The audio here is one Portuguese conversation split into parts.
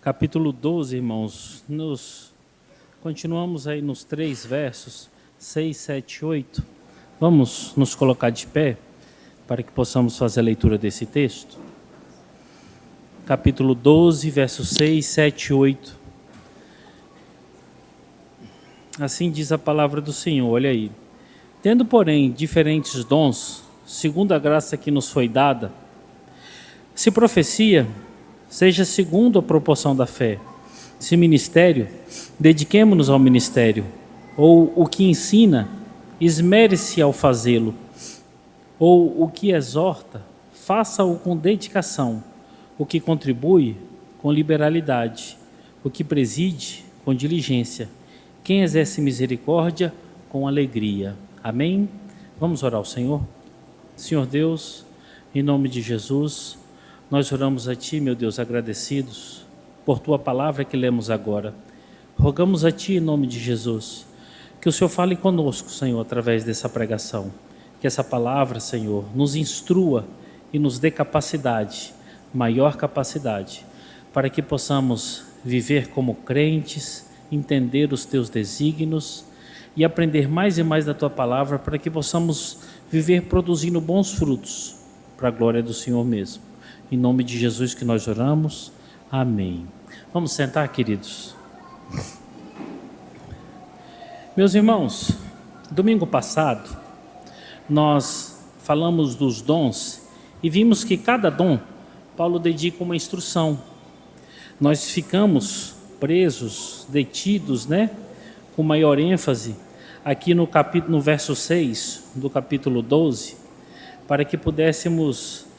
capítulo 12, irmãos. Continuamos aí nos 3 versos, 6, 7 e 8. Vamos nos colocar de pé para que possamos fazer a leitura desse texto. Capítulo 12, versos 6, 7 e 8. Assim diz a palavra do Senhor, olha aí. Tendo, porém, diferentes dons, segundo a graça que nos foi dada, se profecia, seja segundo a proporção da fé. Se ministério, dediquemo-nos ao ministério. Ou o que ensina, esmere-se ao fazê-lo. Ou o que exorta, faça-o com dedicação. O que contribui, com liberalidade. O que preside, com diligência. Quem exerce misericórdia, com alegria. Amém? Vamos orar ao Senhor? Senhor Deus, em nome de Jesus, nós oramos a Ti, meu Deus, agradecidos por Tua palavra que lemos agora. Rogamos a Ti, em nome de Jesus, que o Senhor fale conosco, Senhor, através dessa pregação. Que essa palavra, Senhor, nos instrua e nos dê capacidade, maior capacidade, para que possamos viver como crentes, entender os Teus desígnios e aprender mais e mais da Tua palavra, para que possamos viver produzindo bons frutos, para a glória do Senhor mesmo. Em nome de Jesus que nós oramos. Amém. Vamos sentar, queridos. Meus irmãos, domingo passado, nós falamos dos dons e vimos que cada dom, Paulo dedica uma instrução. Nós ficamos presos, detidos, com maior ênfase, aqui no verso 6 do capítulo 12, para que pudéssemos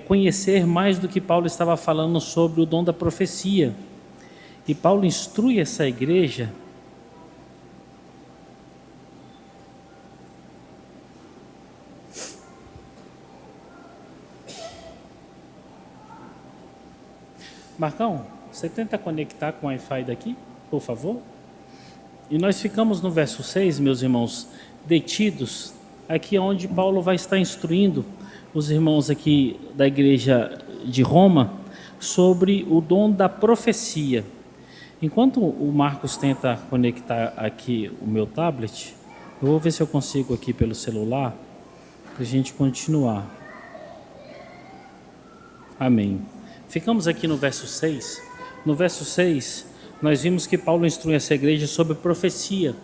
conhecer mais do que Paulo estava falando sobre o dom da profecia. E Paulo instrui essa igreja Marcão, você tenta conectar com o Wi-Fi daqui, por favor? E nós ficamos no verso 6, meus irmãos, detidos, aqui onde Paulo vai estar instruindo os irmãos aqui da igreja de Roma sobre o dom da profecia. Enquanto o Marcos tenta conectar aqui o meu tablet, eu vou ver se eu consigo aqui pelo celular, para a gente continuar. Amém. Ficamos aqui no verso 6. No verso 6, nós vimos que Paulo instrui essa igreja sobre profecia.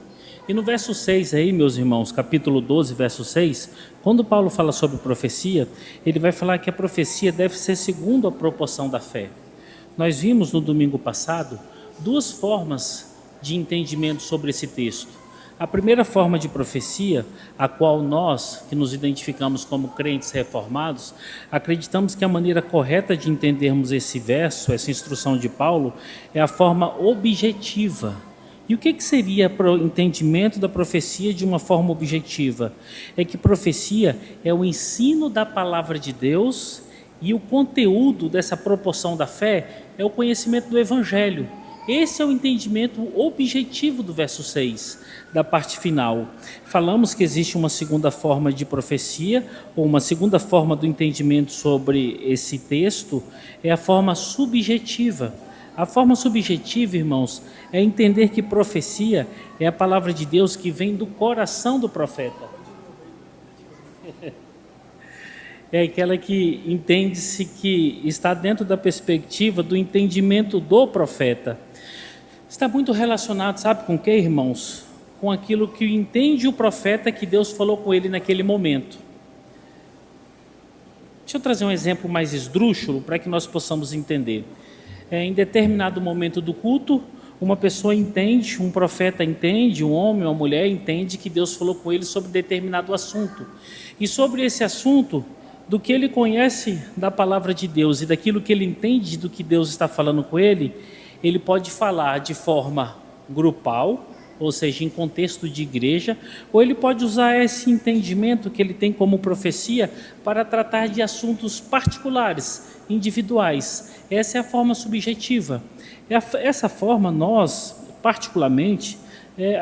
E no verso 6 aí, meus irmãos, capítulo 12, verso 6, quando Paulo fala sobre profecia, ele vai falar que a profecia deve ser segundo a proporção da fé. Nós vimos no domingo passado 2 formas de entendimento sobre esse texto. A primeira forma de profecia, a qual nós, que nos identificamos como crentes reformados, acreditamos que a maneira correta de entendermos esse verso, essa instrução de Paulo, é a forma objetiva. E o que seria o entendimento da profecia de uma forma objetiva? É que profecia é o ensino da palavra de Deus e o conteúdo dessa proporção da fé é o conhecimento do Evangelho. Esse é o entendimento objetivo do verso 6, da parte final. Falamos que existe uma segunda forma de profecia, ou uma segunda forma do entendimento sobre esse texto, é a forma subjetiva. A forma subjetiva, irmãos, é entender que profecia é a palavra de Deus que vem do coração do profeta. É aquela que entende-se que está dentro da perspectiva do entendimento do profeta. Está muito relacionado, sabe com o que, irmãos? Com aquilo que entende o profeta que Deus falou com ele naquele momento. Deixa eu trazer um exemplo mais esdrúxulo para que nós possamos entender. Em determinado momento do culto, uma pessoa entende, um profeta entende, um homem ou uma mulher entende que Deus falou com ele sobre determinado assunto. E sobre esse assunto, do que ele conhece da palavra de Deus e daquilo que ele entende do que Deus está falando com ele pode falar de forma grupal, ou seja, em contexto de igreja, ou ele pode usar esse entendimento que ele tem como profecia para tratar de assuntos particulares, individuais. Essa é a forma subjetiva. Essa forma nós, particularmente,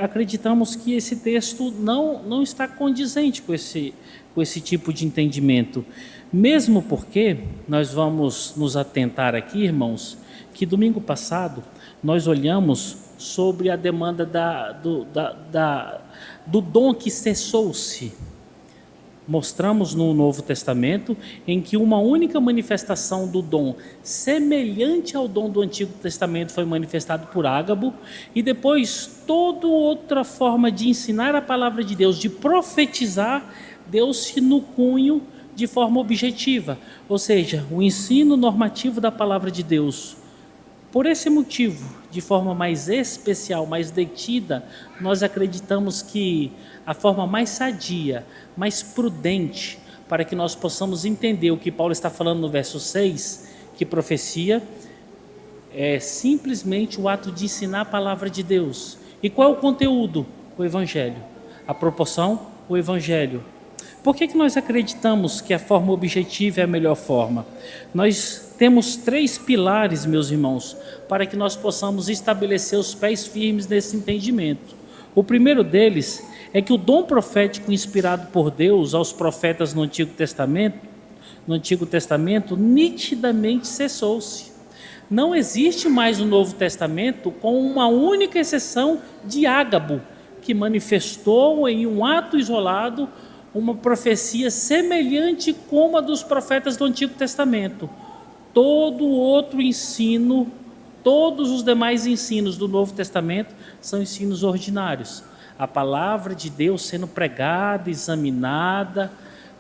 acreditamos que esse texto não está condizente com esse tipo de entendimento. Mesmo porque nós vamos nos atentar aqui, irmãos, que domingo passado nós olhamos sobre a demanda do dom que cessou-se. Mostramos no Novo Testamento em que uma única manifestação do dom semelhante ao dom do Antigo Testamento foi manifestado por Ágabo, e depois toda outra forma de ensinar a palavra de Deus, de profetizar, deu-se no cunho de forma objetiva, ou seja, o ensino normativo da palavra de Deus. Por esse motivo, de forma mais especial, mais detida, nós acreditamos que a forma mais sadia, mais prudente, para que nós possamos entender o que Paulo está falando no verso 6, que profecia é simplesmente o ato de ensinar a palavra de Deus. E qual é o conteúdo? O Evangelho. A proporção? O Evangelho. Por que nós acreditamos que a forma objetiva é a melhor forma? Nós temos 3 pilares, meus irmãos, para que nós possamos estabelecer os pés firmes nesse entendimento. O primeiro deles é que o dom profético inspirado por Deus aos profetas no Antigo Testamento nitidamente cessou-se. Não existe mais no Novo Testamento, com uma única exceção de Ágabo, que manifestou em um ato isolado uma profecia semelhante como a dos profetas do Antigo Testamento. Todo outro ensino, todos os demais ensinos do Novo Testamento são ensinos ordinários. A palavra de Deus sendo pregada, examinada,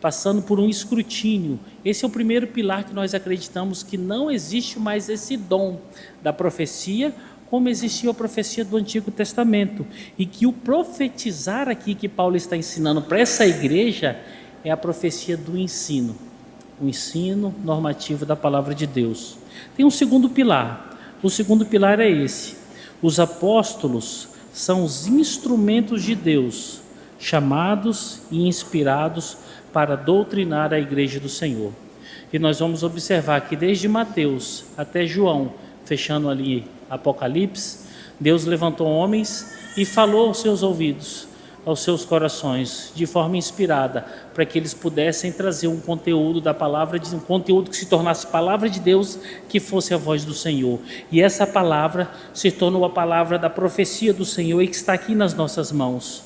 passando por um escrutínio. Esse é o primeiro pilar que nós acreditamos, que não existe mais esse dom da profecia, como existia a profecia do Antigo Testamento, e que o profetizar aqui que Paulo está ensinando para essa igreja é a profecia do ensino, o ensino normativo da palavra de Deus. Tem um segundo pilar, o segundo pilar é esse: os apóstolos são os instrumentos de Deus, chamados e inspirados para doutrinar a igreja do Senhor. E nós vamos observar que desde Mateus até João, fechando ali Apocalipse, Deus levantou homens e falou aos seus ouvidos, aos seus corações, de forma inspirada, para que eles pudessem trazer um conteúdo da palavra, um conteúdo que se tornasse palavra de Deus, que fosse a voz do Senhor. E essa palavra se tornou a palavra da profecia do Senhor, e que está aqui nas nossas mãos.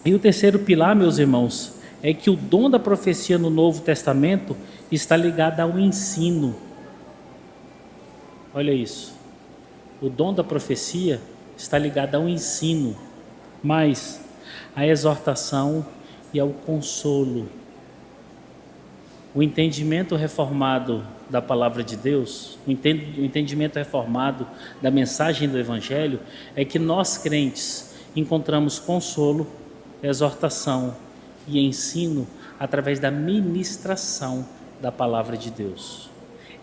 E o terceiro pilar, meus irmãos, é que o dom da profecia no Novo Testamento está ligado ao ensino. Olha isso. O dom da profecia está ligado ao ensino, mas à exortação e ao consolo. O entendimento reformado da palavra de Deus, o entendimento reformado da mensagem do Evangelho, é que nós crentes encontramos consolo, exortação e ensino através da ministração da palavra de Deus.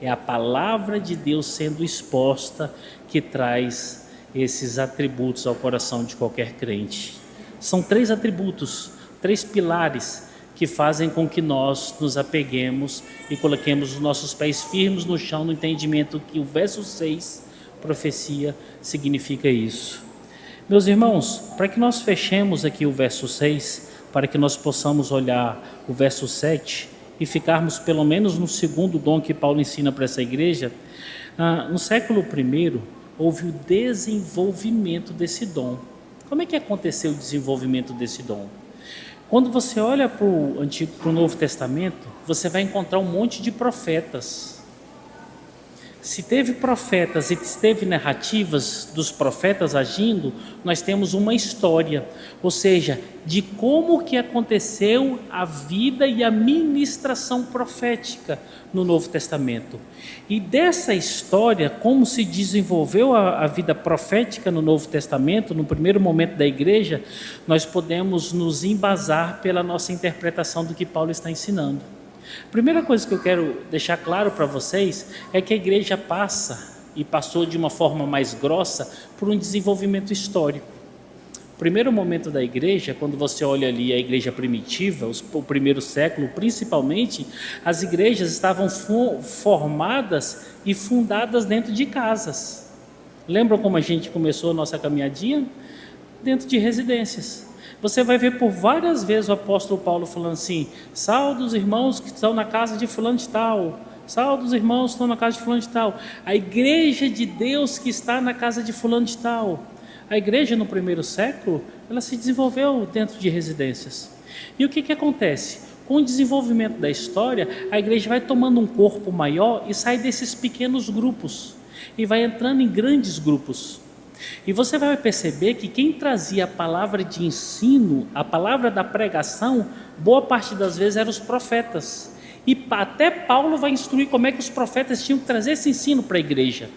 É a palavra de Deus sendo exposta que traz esses atributos ao coração de qualquer crente. São 3 atributos, 3 pilares que fazem com que nós nos apeguemos e coloquemos os nossos pés firmes no chão, no entendimento que o verso 6, profecia, significa isso. Meus irmãos, para que nós fechemos aqui o verso 6, para que nós possamos olhar o verso 7 e ficarmos pelo menos no segundo dom que Paulo ensina para essa igreja, no século I houve o desenvolvimento desse dom. Como é que aconteceu o desenvolvimento desse dom? Quando você olha para o Novo Testamento, você vai encontrar um monte de profetas. Se teve profetas e teve narrativas dos profetas agindo, nós temos uma história, ou seja, de como que aconteceu a vida e a ministração profética no Novo Testamento. E dessa história, como se desenvolveu a vida profética no Novo Testamento, no primeiro momento da igreja, nós podemos nos embasar pela nossa interpretação do que Paulo está ensinando. A primeira coisa que eu quero deixar claro para vocês é que a igreja passou de uma forma mais grossa por um desenvolvimento histórico. O primeiro momento da igreja, quando você olha ali a igreja primitiva, o primeiro século principalmente, as igrejas estavam formadas e fundadas dentro de casas. Lembram como a gente começou a nossa caminhadinha? Dentro de residências. Você vai ver por várias vezes o apóstolo Paulo falando assim: salve os irmãos que estão na casa de fulano de tal, Salve os irmãos que estão na casa de fulano de tal. A igreja de Deus que está na casa de fulano de tal. A igreja no primeiro século, ela se desenvolveu dentro de residências. E o que acontece? Com o desenvolvimento da história, a igreja vai tomando um corpo maior e sai desses pequenos grupos. E vai entrando em grandes grupos. E você vai perceber que quem trazia a palavra de ensino, a palavra da pregação, boa parte das vezes eram os profetas. E até Paulo vai instruir como é que os profetas tinham que trazer esse ensino para a igreja.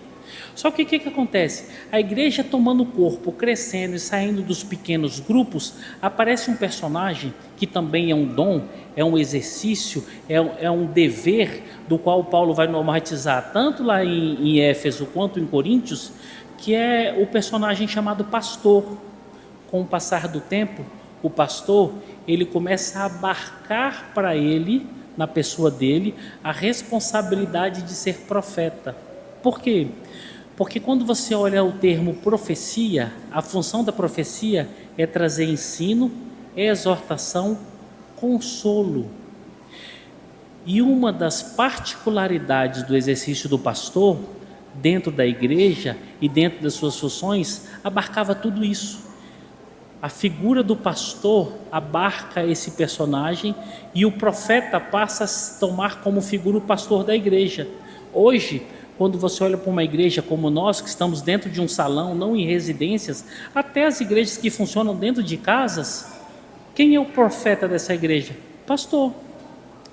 Só que o que acontece? A igreja tomando corpo, crescendo e saindo dos pequenos grupos, aparece um personagem que também é um dom, é um exercício, é um dever do qual Paulo vai normatizar tanto lá em Éfeso quanto em Coríntios, que é o personagem chamado pastor. Com o passar do tempo, o pastor, ele começa a abarcar para ele, na pessoa dele, a responsabilidade de ser profeta. Por quê? Porque quando você olha o termo profecia, a função da profecia é trazer ensino, exortação, consolo. E uma das particularidades do exercício do pastor, dentro da igreja e dentro das suas funções, abarcava tudo isso. A figura do pastor abarca esse personagem e o profeta passa a tomar como figura o pastor da igreja. Hoje, quando você olha para uma igreja como nós, que estamos dentro de um salão, não em residências, até as igrejas que funcionam dentro de casas, quem é o profeta dessa igreja? Pastor.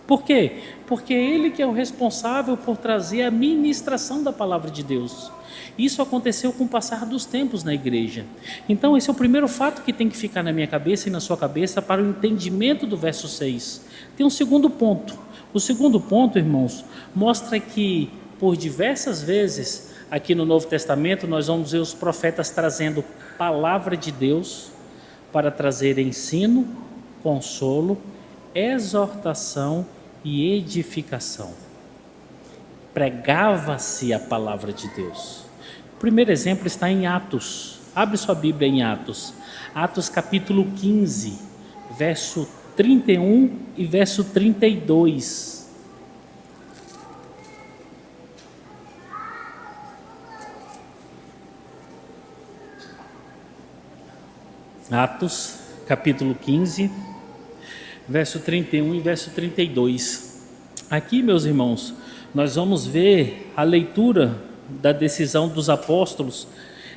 Por quê? Porque é ele que é o responsável por trazer a ministração da palavra de Deus. Isso aconteceu com o passar dos tempos na igreja. Então esse é o primeiro fato que tem que ficar na minha cabeça e na sua cabeça para o entendimento do verso 6. Tem um segundo ponto. O segundo ponto, irmãos, mostra que por diversas vezes aqui no Novo Testamento nós vamos ver os profetas trazendo palavra de Deus para trazer ensino, consolo, exortação e edificação. Pregava-se a palavra de Deus. O primeiro exemplo está em Atos. Abre sua Bíblia em Atos. Atos capítulo 15, verso 31 e verso 32. Atos capítulo 15, verso 31 e verso 32. Aqui, meus irmãos, nós vamos ver a leitura da decisão dos apóstolos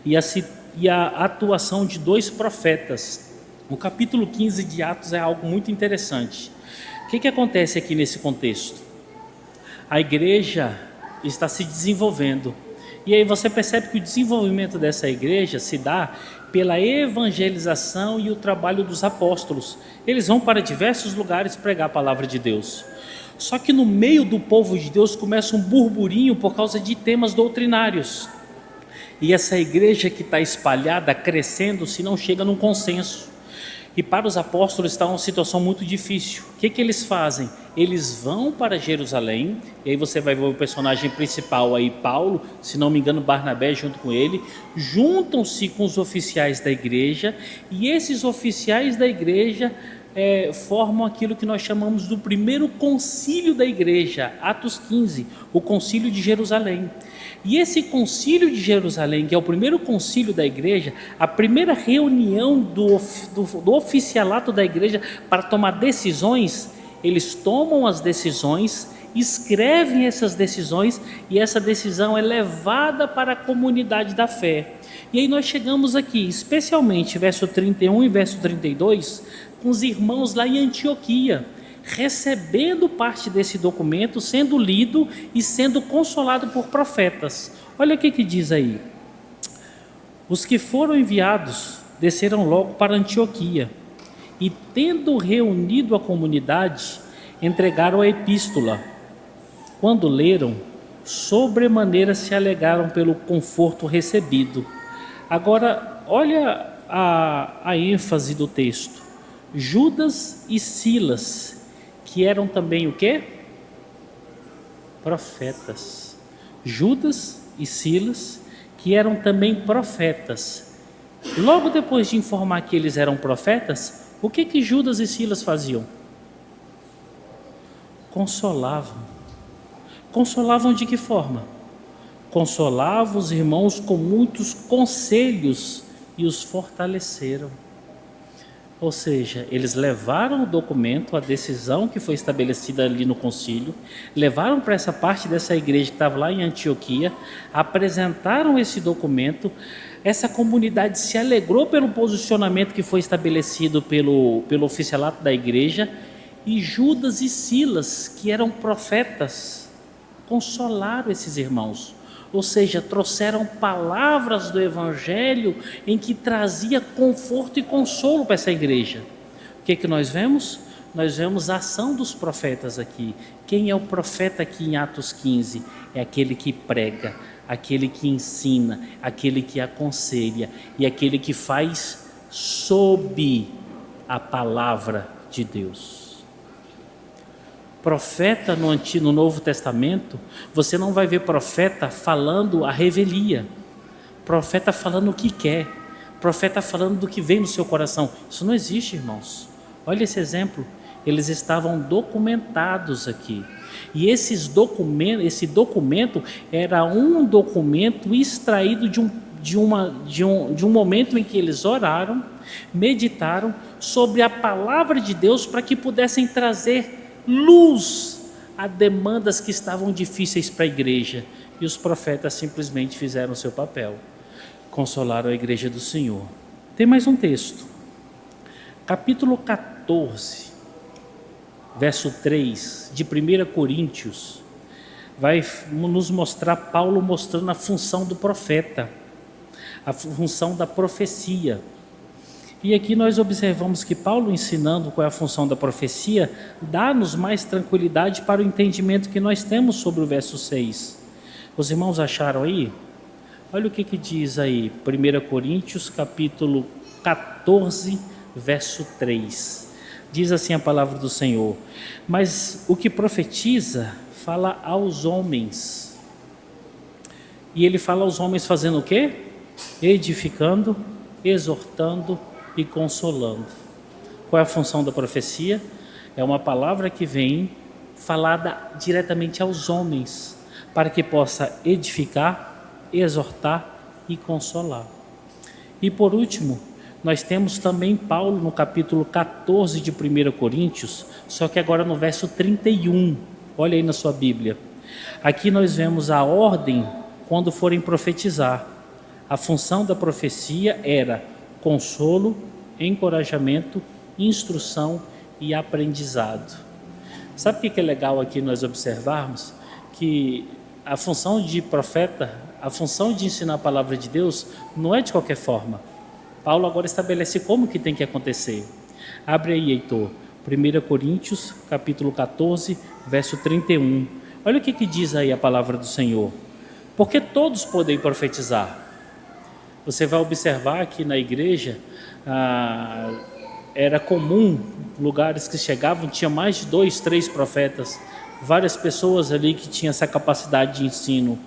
e a atuação de dois profetas. O capítulo 15 de Atos é algo muito interessante. O que acontece aqui nesse contexto? A igreja está se desenvolvendo. E aí você percebe que o desenvolvimento dessa igreja se dá pela evangelização e o trabalho dos apóstolos. Eles vão para diversos lugares pregar a palavra de Deus. Só que no meio do povo de Deus começa um burburinho por causa de temas doutrinários. E essa igreja que está espalhada, crescendo, se não chega num consenso. E para os apóstolos está uma situação muito difícil. O que eles fazem? Eles vão para Jerusalém, e aí você vai ver o personagem principal aí, Paulo, se não me engano Barnabé junto com ele, juntam-se com os oficiais da igreja, e esses oficiais da igreja formam aquilo que nós chamamos do primeiro concílio da igreja, Atos 15, o concílio de Jerusalém. E esse concílio de Jerusalém, que é o primeiro concílio da igreja, a primeira reunião do oficialato da igreja para tomar decisões, eles tomam as decisões, escrevem essas decisões e essa decisão é levada para a comunidade da fé. E aí nós chegamos aqui, especialmente verso 31 e verso 32, com os irmãos lá em Antioquia, recebendo parte desse documento, sendo lido e sendo consolado por profetas. Olha o que diz aí. Os que foram enviados desceram logo para Antioquia e, tendo reunido a comunidade, entregaram a epístola. Quando leram, sobremaneira se alegraram pelo conforto recebido. Agora, olha a ênfase do texto. Judas e Silas, que eram também o quê? Profetas. Judas e Silas, que eram também profetas. Logo depois de informar que eles eram profetas, o que Judas e Silas faziam? Consolavam. Consolavam de que forma? Consolavam os irmãos com muitos conselhos e os fortaleceram. Ou seja, eles levaram o documento, a decisão que foi estabelecida ali no concílio, levaram para essa parte dessa igreja que estava lá em Antioquia, apresentaram esse documento, essa comunidade se alegrou pelo posicionamento que foi estabelecido pelo oficialato da igreja, e Judas e Silas, que eram profetas, consolaram esses irmãos. Ou seja, trouxeram palavras do Evangelho em que trazia conforto e consolo para essa igreja. O que nós vemos? Nós vemos a ação dos profetas aqui. Quem é o profeta aqui em Atos 15? É aquele que prega, aquele que ensina, aquele que aconselha e aquele que faz sob a palavra de Deus. Profeta no Novo Testamento, você não vai ver profeta falando a revelia, profeta falando o que quer, profeta falando do que vem no seu coração. Isso não existe, irmãos. Olha esse exemplo, eles estavam documentados aqui, e esse documento era um documento extraído de um momento em que eles oraram, meditaram sobre a palavra de Deus para que pudessem trazer luz a demandas que estavam difíceis para a igreja, e os profetas simplesmente fizeram o seu papel, consolaram a igreja do Senhor. Tem mais um texto, capítulo 14, verso 3 de 1 Coríntios, vai nos mostrar Paulo mostrando a função do profeta, a função da profecia. E aqui nós observamos que Paulo, ensinando qual é a função da profecia, dá-nos mais tranquilidade para o entendimento que nós temos sobre o verso 6. Os irmãos acharam aí? Olha o que diz aí, 1 Coríntios capítulo 14, verso 3. Diz assim a palavra do Senhor: mas o que profetiza fala aos homens. E ele fala aos homens fazendo o quê? Edificando, exortando e consolando. Qual é a função da profecia? É uma palavra que vem falada diretamente aos homens, para que possa edificar, exortar e consolar. E por último, nós temos também Paulo no capítulo 14 de 1 Coríntios, só que agora no verso 31, olha aí na sua Bíblia. Aqui nós vemos a ordem quando forem profetizar. A função da profecia era consolo, encorajamento, instrução e aprendizado. Sabe o que é legal aqui nós observarmos? Que a função de profeta, a função de ensinar a palavra de Deus não é de qualquer forma. Paulo agora estabelece como que tem que acontecer. Abre aí, Heitor, 1 Coríntios capítulo 14, verso 31. Olha o que diz aí a palavra do Senhor. Porque todos podem profetizar. Você vai observar que na igreja era comum, lugares que chegavam, tinha mais de 2, 3 profetas, várias pessoas ali que tinham essa capacidade de ensino.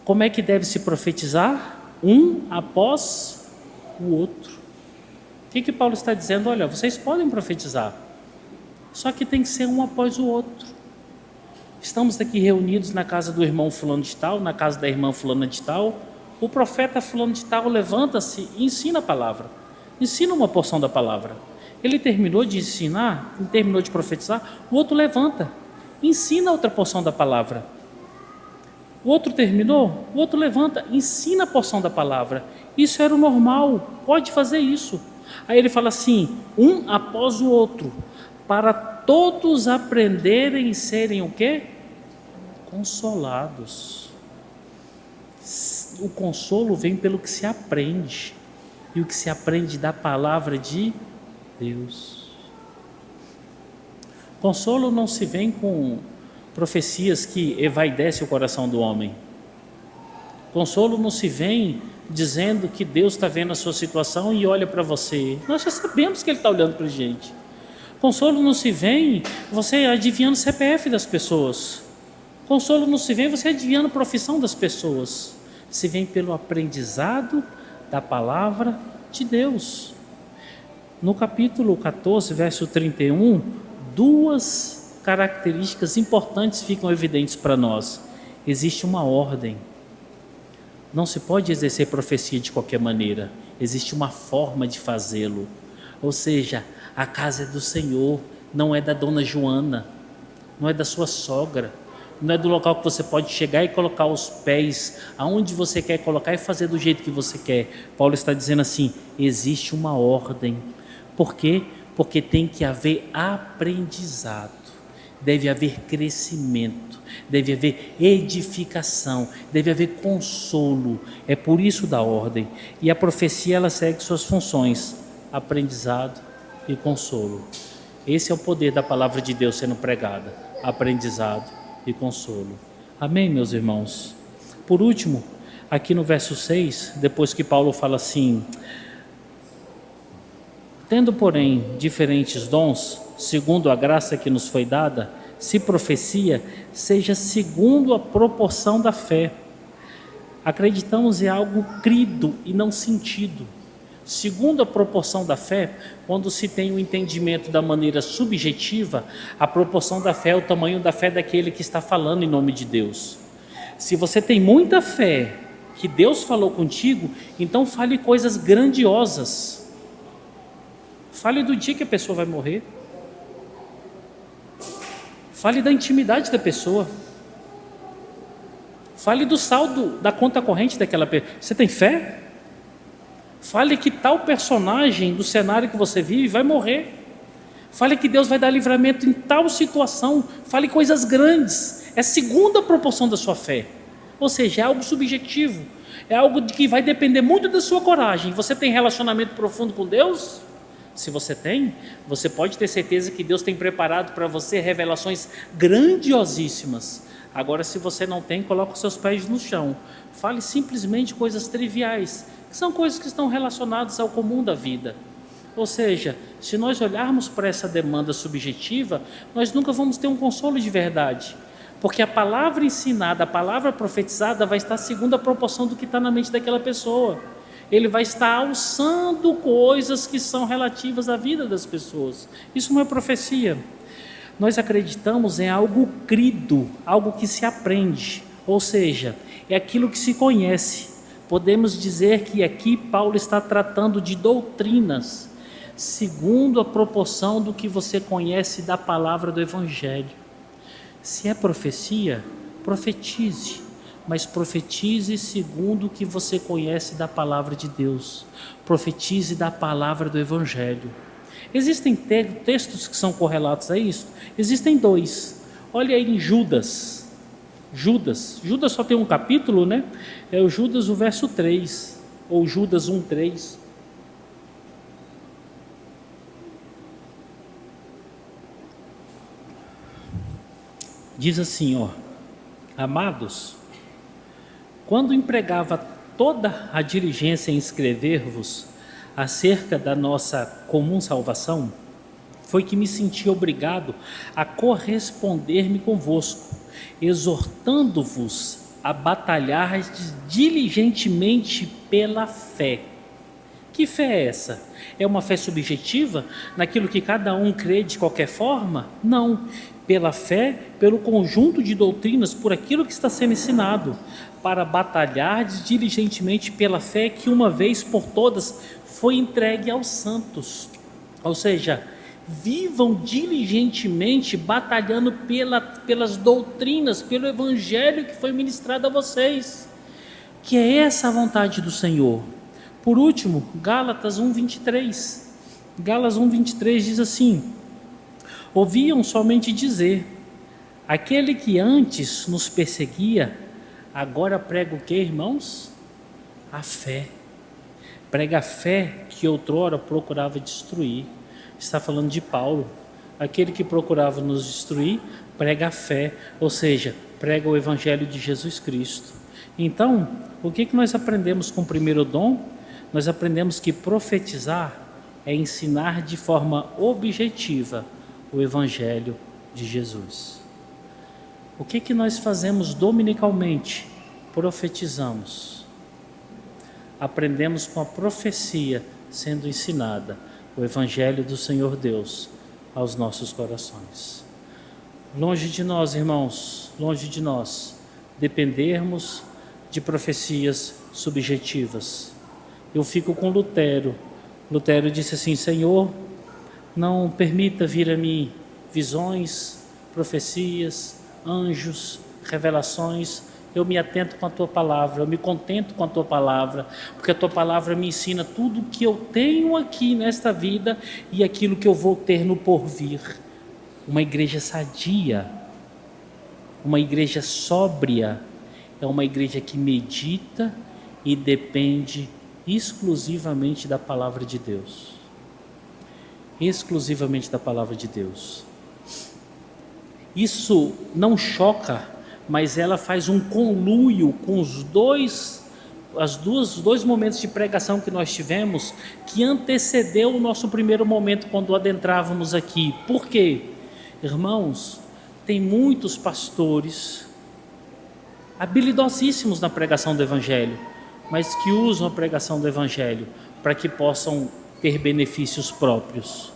Como é que deve se profetizar? Um após o outro. O que Paulo está dizendo? Olha, vocês podem profetizar, só que tem que ser um após o outro. Estamos aqui reunidos na casa do irmão fulano de tal, na casa da irmã fulana de tal. O profeta fulano de tal levanta-se e ensina a palavra, ensina uma porção da palavra. Ele terminou de ensinar, terminou de profetizar, o outro levanta, ensina outra porção da palavra. O outro terminou, o outro levanta, ensina a porção da palavra. Isso era o normal, pode fazer isso. Aí ele fala assim, um após o outro, para todos aprenderem e serem o quê? Consolados. O consolo vem pelo que se aprende, e o que se aprende da palavra de Deus. Consolo não se vem com profecias que evaidecem o coração do homem. Consolo não se vem dizendo que Deus está vendo a sua situação e olha para você. Nós já sabemos que Ele está olhando para a gente. Consolo não se vem você adivinhando o CPF das pessoas. Consolo não se vem você adivinhando a profissão das pessoas. Se vem pelo aprendizado da palavra de Deus. No capítulo 14, verso 31, duas características importantes ficam evidentes para nós. Existe uma ordem. Não se pode exercer profecia de qualquer maneira. Existe uma forma de fazê-lo. Ou seja, a casa é do Senhor, não é da dona Joana, não é da sua sogra, não é do local que você pode chegar e colocar os pés aonde você quer colocar e fazer do jeito que você quer. Paulo está dizendo assim, existe uma ordem. Por quê? Porque tem que haver aprendizado, deve haver crescimento, deve haver edificação, deve haver consolo. É por isso da ordem. E a profecia, ela segue suas funções: aprendizado e consolo. Esse é o poder da palavra de Deus sendo pregada: aprendizado e consolo. Amém, meus irmãos? Por último, aqui no verso 6, depois que Paulo fala assim: tendo, porém, diferentes dons, segundo a graça que nos foi dada, se profecia, seja segundo a proporção da fé. Acreditamos em algo crido e não sentido. Segundo a proporção da fé, quando se tem o entendimento da maneira subjetiva, a proporção da fé é o tamanho da fé daquele que está falando em nome de Deus. Se você tem muita fé que Deus falou contigo, então fale coisas grandiosas. Fale do dia que a pessoa vai morrer. Fale da intimidade da pessoa. Fale do saldo da conta corrente daquela pessoa. Você tem fé? Fale que tal personagem do cenário que você vive vai morrer. Fale que Deus vai dar livramento em tal situação. Fale coisas grandes. É segundo a proporção da sua fé. Ou seja, é algo subjetivo. É algo de que vai depender muito da sua coragem. Você tem relacionamento profundo com Deus? Se você tem, você pode ter certeza que Deus tem preparado para você revelações grandiosíssimas. Agora, se você não tem, coloque os seus pés no chão. Fale simplesmente coisas triviais, que são coisas que estão relacionadas ao comum da vida. Ou seja, se nós olharmos para essa demanda subjetiva, nós nunca vamos ter um consolo de verdade. Porque a palavra ensinada, a palavra profetizada vai estar segundo a proporção do que está na mente daquela pessoa. Ele vai estar alçando coisas que são relativas à vida das pessoas. Isso não é profecia. Nós acreditamos em algo crido, algo que se aprende, ou seja, é aquilo que se conhece. Podemos dizer que aqui Paulo está tratando de doutrinas, segundo a proporção do que você conhece da palavra do Evangelho. Se é profecia, profetize. Mas profetize segundo o que você conhece da palavra de Deus. Profetize da palavra do Evangelho. Existem textos que são correlatos a isso? Existem dois. Olha aí em Judas. Judas só tem um capítulo, né? É o Judas, o verso 3. Ou Judas 1:3. Diz assim, ó: amados, quando empregava toda a diligência em escrever-vos acerca da nossa comum salvação, foi que me senti obrigado a corresponder-me convosco, exortando-vos a batalhar diligentemente pela fé. Que fé é essa? É uma fé subjetiva, naquilo que cada um crê de qualquer forma? Não. Pela fé, pelo conjunto de doutrinas, por aquilo que está sendo ensinado, para batalhar diligentemente pela fé que uma vez por todas foi entregue aos santos. Ou seja, vivam diligentemente batalhando pelas doutrinas, pelo evangelho que foi ministrado a vocês, que é essa a vontade do Senhor. Por último, Gálatas 1:23. Gálatas 1:23 diz assim: ouviam somente dizer, aquele que antes nos perseguia, agora prega o que, irmãos? A fé. Prega a fé que outrora procurava destruir. Está falando de Paulo. Aquele que procurava nos destruir, prega a fé, ou seja, prega o evangelho de Jesus Cristo. Então, o que nós aprendemos com o primeiro dom? Nós aprendemos que profetizar é ensinar de forma objetiva o evangelho de Jesus. O que nós fazemos dominicalmente? Profetizamos. Aprendemos com a profecia sendo ensinada o evangelho do Senhor Deus aos nossos corações. Longe de nós, irmãos, longe de nós, dependermos de profecias subjetivas. Eu fico com Lutero. Lutero disse assim: Senhor, não permita vir a mim visões, profecias, anjos, revelações. Eu me atento com a Tua palavra, eu me contento com a Tua palavra, porque a Tua palavra me ensina tudo o que eu tenho aqui nesta vida e aquilo que eu vou ter no porvir. Uma igreja sadia, uma igreja sóbria, é uma igreja que medita e depende exclusivamente da palavra de Deus. Exclusivamente da palavra de Deus. Isso não choca, mas ela faz um conluio com os dois momentos de pregação que nós tivemos, que antecedeu o nosso primeiro momento quando adentrávamos aqui. Por quê? Irmãos, tem muitos pastores habilidosíssimos na pregação do Evangelho, mas que usam a pregação do Evangelho para que possam ter benefícios próprios.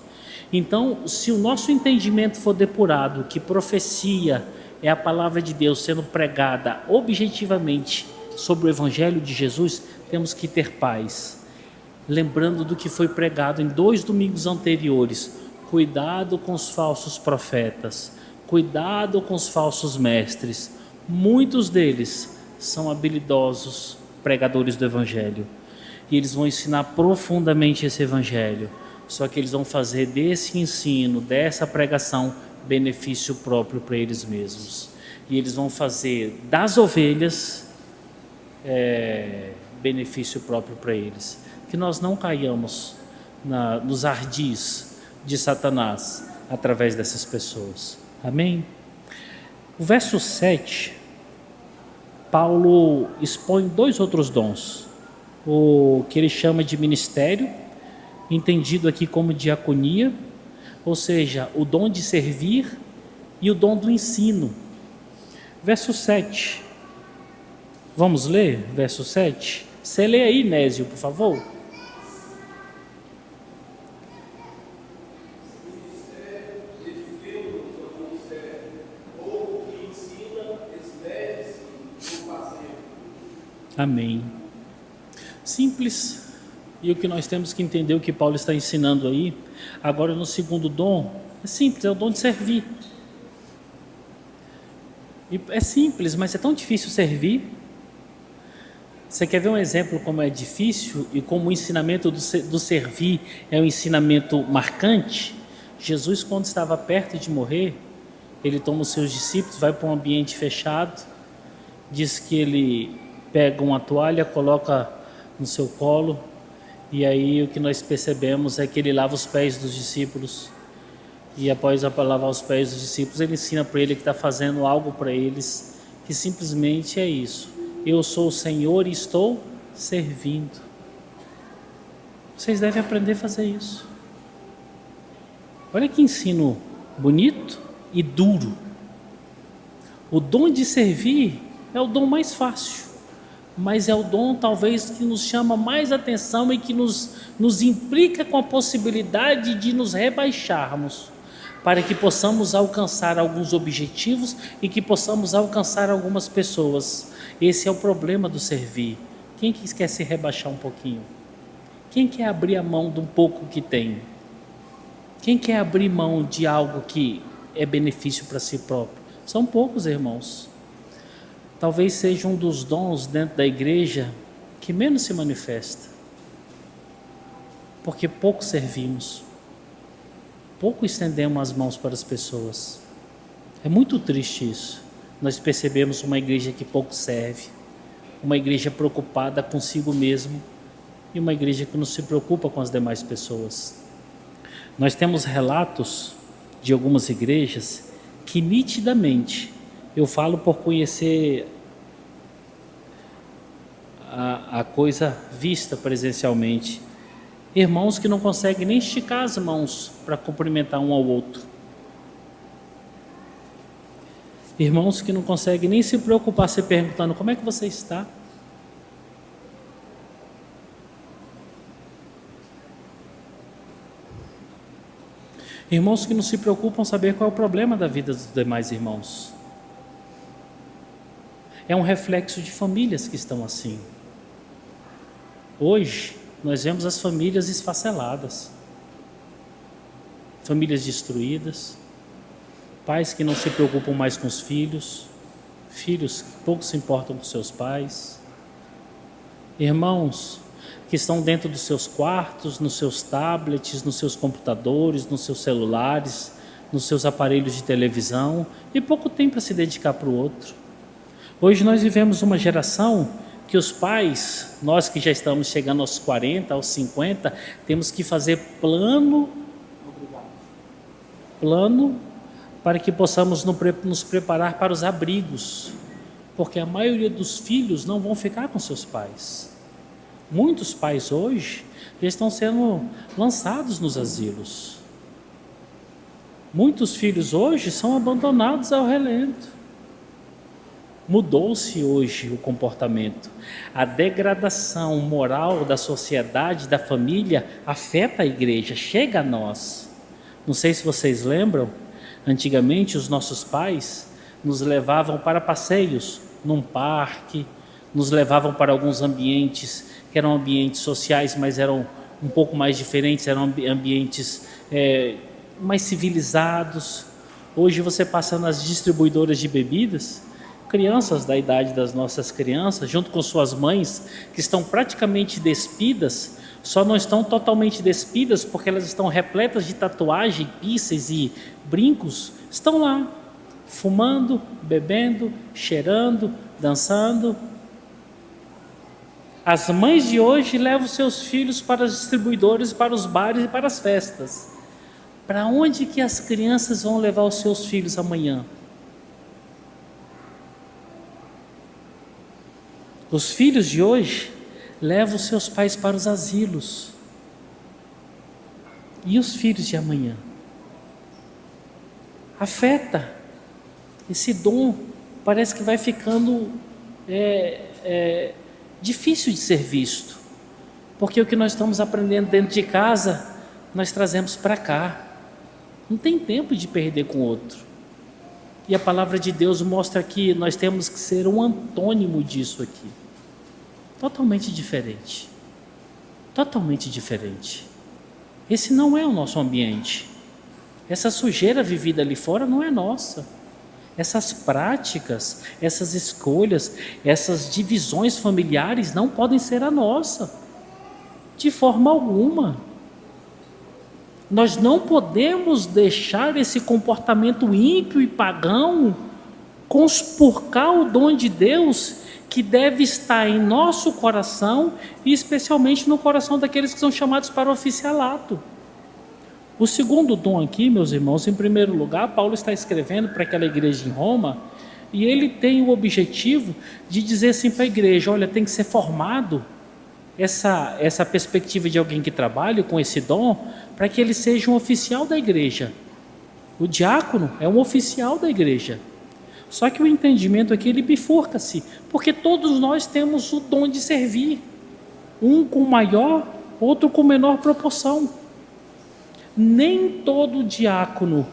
Então, se o nosso entendimento for depurado, que profecia é a palavra de Deus sendo pregada objetivamente sobre o Evangelho de Jesus, temos que ter paz. Lembrando do que foi pregado em 2 domingos anteriores, cuidado com os falsos profetas, cuidado com os falsos mestres. Muitos deles são habilidosos pregadores do Evangelho e eles vão ensinar profundamente esse Evangelho, só que eles vão fazer desse ensino, dessa pregação, benefício próprio para eles mesmos, e eles vão fazer das ovelhas benefício próprio para eles. Que nós não caiamos nos ardis de Satanás através dessas pessoas. Amém? O verso 7, Paulo expõe 2 outros dons. O que ele chama de ministério, entendido aqui como diaconia, ou seja, o dom de servir e o dom do ensino. Verso 7. Vamos ler verso 7? Você lê aí, Nésio, por favor. Amém. Simples. E o que nós temos que entender, o que Paulo está ensinando aí, agora no segundo dom, é simples, é o dom de servir. E é simples, mas é tão difícil servir. Você quer ver um exemplo como é difícil e como o ensinamento do servir é um ensinamento marcante? Jesus, quando estava perto de morrer, ele toma os seus discípulos, vai para um ambiente fechado, diz que ele pega uma toalha, coloca no seu colo, e aí o que nós percebemos é que ele lava os pés dos discípulos, e após lavar os pés dos discípulos, ele ensina para ele que está fazendo algo para eles, que simplesmente é isso: eu sou o Senhor e estou servindo. Vocês devem aprender a fazer isso. Olha que ensino bonito e duro. O dom de servir é o dom mais fácil, mas é o dom talvez que nos chama mais atenção e que nos implica com a possibilidade de nos rebaixarmos, para que possamos alcançar alguns objetivos e que possamos alcançar algumas pessoas. Esse é o problema do servir. Quem que quer se rebaixar um pouquinho? Quem quer abrir a mão de um pouco que tem? Quem quer abrir mão de algo que é benefício para si próprio? São poucos, irmãos. Talvez seja um dos dons dentro da igreja que menos se manifesta, porque pouco servimos, pouco estendemos as mãos para as pessoas. É muito triste isso. Nós percebemos uma igreja que pouco serve, uma igreja preocupada consigo mesmo e uma igreja que não se preocupa com as demais pessoas. Nós temos relatos de algumas igrejas que nitidamente, eu falo por conhecer a coisa vista presencialmente, irmãos que não conseguem nem esticar as mãos para cumprimentar um ao outro, irmãos que não conseguem nem se preocupar se perguntando como é que você está. Irmãos que não se preocupam em saber qual é o problema da vida dos demais irmãos. É um reflexo de famílias que estão assim. Hoje, nós vemos as famílias esfaceladas, famílias destruídas, pais que não se preocupam mais com os filhos, filhos que pouco se importam com seus pais, irmãos que estão dentro dos seus quartos, nos seus tablets, nos seus computadores, nos seus celulares, nos seus aparelhos de televisão e pouco tempo para se dedicar para o outro. Hoje nós vivemos uma geração que os pais, nós que já estamos chegando aos 40, aos 50, temos que fazer plano para que possamos nos preparar para os abrigos, porque a maioria dos filhos não vão ficar com seus pais. Muitos pais hoje já estão sendo lançados nos asilos. Muitos filhos hoje são abandonados ao relento. Mudou-se hoje o comportamento. A degradação moral da sociedade, da família, afeta a igreja, chega a nós. Não sei se vocês lembram, antigamente os nossos pais nos levavam para passeios num parque, nos levavam para alguns ambientes que eram ambientes sociais, mas eram um pouco mais diferentes, eram ambientes mais civilizados. Hoje você passa nas distribuidoras de bebidas, crianças da idade das nossas crianças, junto com suas mães, que estão praticamente despidas, só não estão totalmente despidas porque elas estão repletas de tatuagem, piercings e brincos, estão lá, fumando, bebendo, cheirando, dançando. As mães de hoje levam seus filhos para os distribuidores, para os bares e para as festas. Para onde que as crianças vão levar os seus filhos amanhã? Os filhos de hoje levam os seus pais para os asilos. E os filhos de amanhã? Afeta. Esse dom parece que vai ficando difícil de ser visto, porque o que nós estamos aprendendo dentro de casa, nós trazemos para cá. Não tem tempo de perder com o outro. E a palavra de Deus mostra que nós temos que ser um antônimo disso aqui. Totalmente diferente. Totalmente diferente. Esse não é o nosso ambiente. Essa sujeira vivida ali fora não é nossa. Essas práticas, essas escolhas, essas divisões familiares não podem ser a nossa, de forma alguma. Nós não podemos deixar esse comportamento ímpio e pagão conspurcar o dom de Deus que deve estar em nosso coração e especialmente no coração daqueles que são chamados para o oficialato. O segundo dom aqui, meus irmãos, em primeiro lugar, Paulo está escrevendo para aquela igreja em Roma e ele tem o objetivo de dizer assim para a igreja: olha, tem que ser formado essa perspectiva de alguém que trabalha com esse dom para que ele seja um oficial da igreja. O diácono é um oficial da igreja. Só que o entendimento aqui ele bifurca-se, porque todos nós temos o dom de servir, um com maior, outro com menor proporção. Nem todo diácono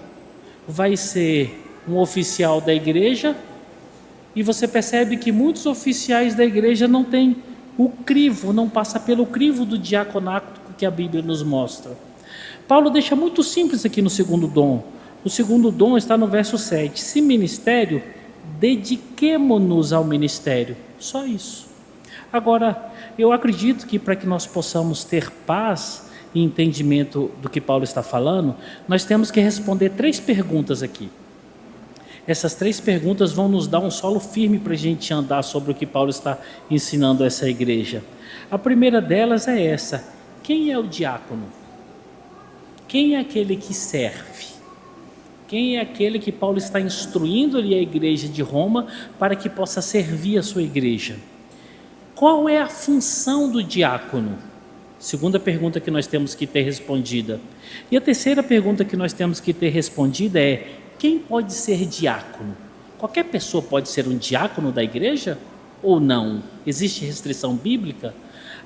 vai ser um oficial da igreja, e você percebe que muitos oficiais da igreja não têm o crivo, não passa pelo crivo do diaconato que a Bíblia nos mostra. Paulo deixa muito simples aqui no segundo dom. O segundo dom está no verso 7. Se ministério, dediquemo-nos ao ministério. Só isso. Agora, eu acredito que para que nós possamos ter paz e entendimento do que Paulo está falando, nós temos que responder 3 perguntas aqui. Essas 3 perguntas vão nos dar um solo firme para a gente andar sobre o que Paulo está ensinando a essa igreja. A primeira delas é essa: quem é o diácono? Quem é aquele que serve? Quem é aquele que Paulo está instruindo ali a igreja de Roma para que possa servir a sua igreja? Qual é a função do diácono? Segunda pergunta que nós temos que ter respondida. E a terceira pergunta que nós temos que ter respondida é: quem pode ser diácono? Qualquer pessoa pode ser um diácono da igreja? ou não? Existe restrição bíblica?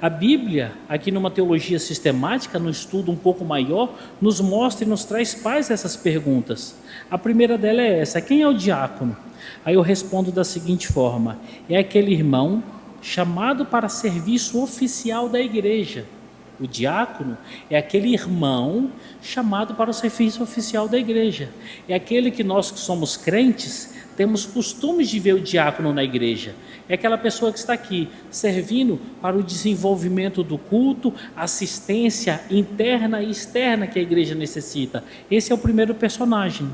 A Bíblia, aqui numa teologia sistemática, num estudo um pouco maior, nos mostra e nos traz paz essas perguntas. A primeira dela é essa: quem é o diácono? Aí eu respondo da seguinte forma: é aquele irmão chamado para serviço oficial da igreja. O diácono é aquele irmão chamado para o serviço oficial da igreja. É aquele que nós que somos crentes temos costumes de ver o diácono na igreja. É aquela pessoa que está aqui servindo para o desenvolvimento do culto, assistência interna e externa que a igreja necessita. Esse é o primeiro personagem.